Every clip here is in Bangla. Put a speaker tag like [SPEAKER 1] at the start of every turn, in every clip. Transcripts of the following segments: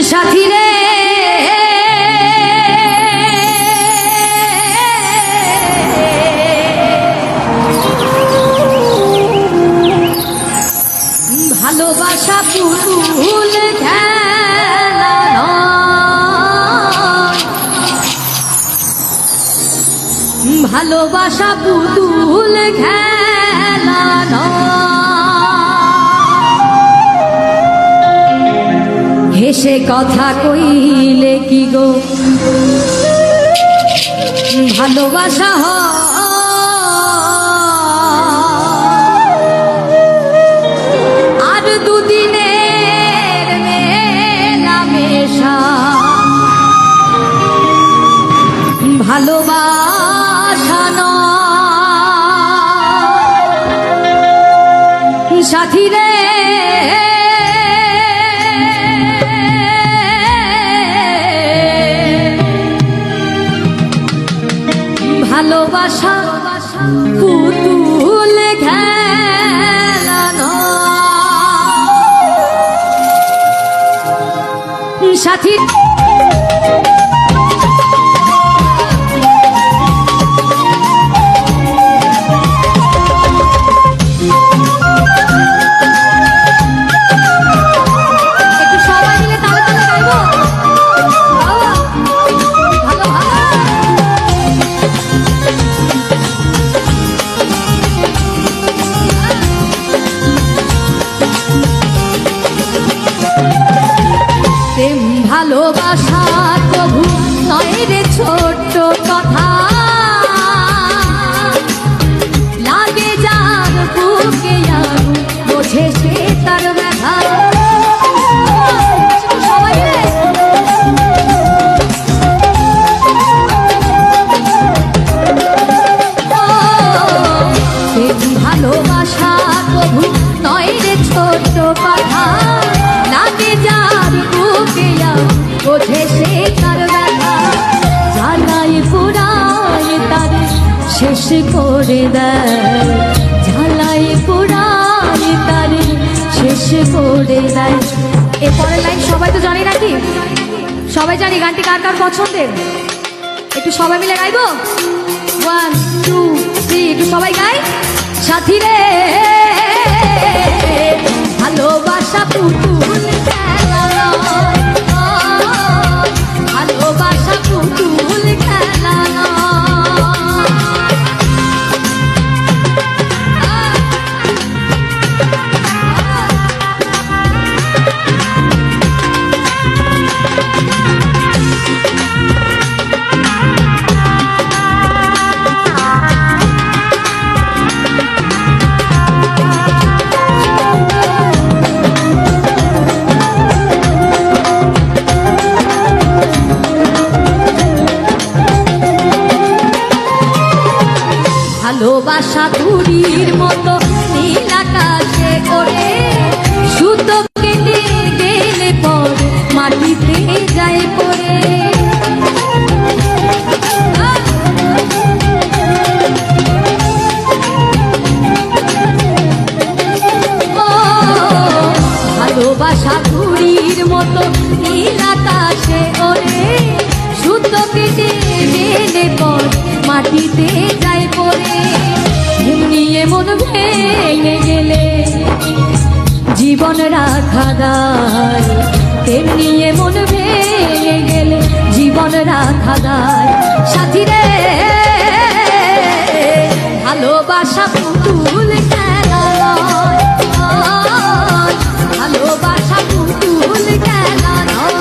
[SPEAKER 1] সাথী রে ভালোবাসা পুতুল খেলা নয়, ভালোবাসা পুতুল খেলা নয়। হেসে কথা কইলে কি গো ভালোবাসা হয়? আর দুদিনের মেলামেশা ভালোবাসা নয়। সাথী রে ভালোবাসা পুতুল খেলা নয়। সাথী ভালোবাসা প্রভু নয় রে ছোট্ট কথা, লাগে যার বুকে আগুন বোঝে সে তার ব্যথা। ভালোবাসা প্রভু নয় রে ছোট্ট কথা, লাগে যার বুকে বোঝে সে তার ব্যথা। জ্বালাই পোড়ায় তার শেষ করে দেয়, জ্বালাই পোড়ায় তার শেষ করে দেয়। এরপরের লাইন সবাই তো জানি নাকি? সবাই জানি গানটি কার কার পছন্দের? একটু সবাই মিলে গাইবো? 1 2 3 একটু সবাই গাই। সাথী রে ভালোবাসা পুতুল খেলা নয়, ভালোবাসা পুতুল খেলা নয়। ভালোবাসা তুরির মতো নীল আকাশে করে সুতো কেটে গেলে পর মাটিতে যায় পড়ে। ভালোবাসা তুরির মতো নীল আকাশে করে সুতো কেটে গেলে পর মাটিতে যায় পড়ে। নিয়ে মন ভেঙে গেলে জীবন রাখা দায়, তেমনি মন ভেঙে গেলে জীবন রাখা দায়। সাথী রে ভালোবাসা পুতুল খেলা নয়, ভালোবাসা পুতুল খেলা নয়।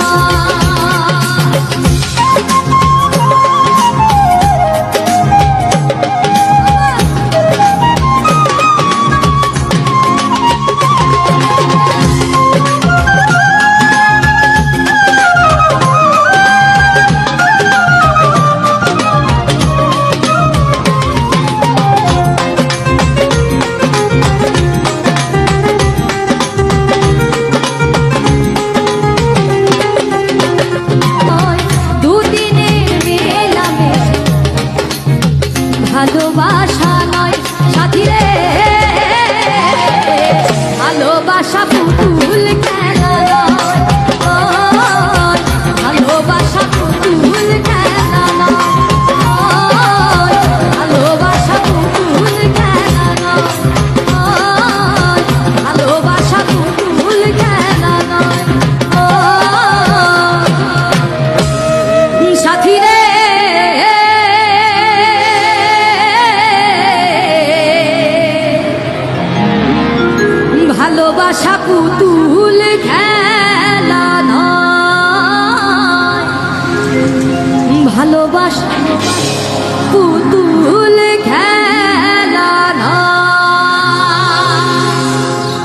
[SPEAKER 1] ভালোবাসা পুতুল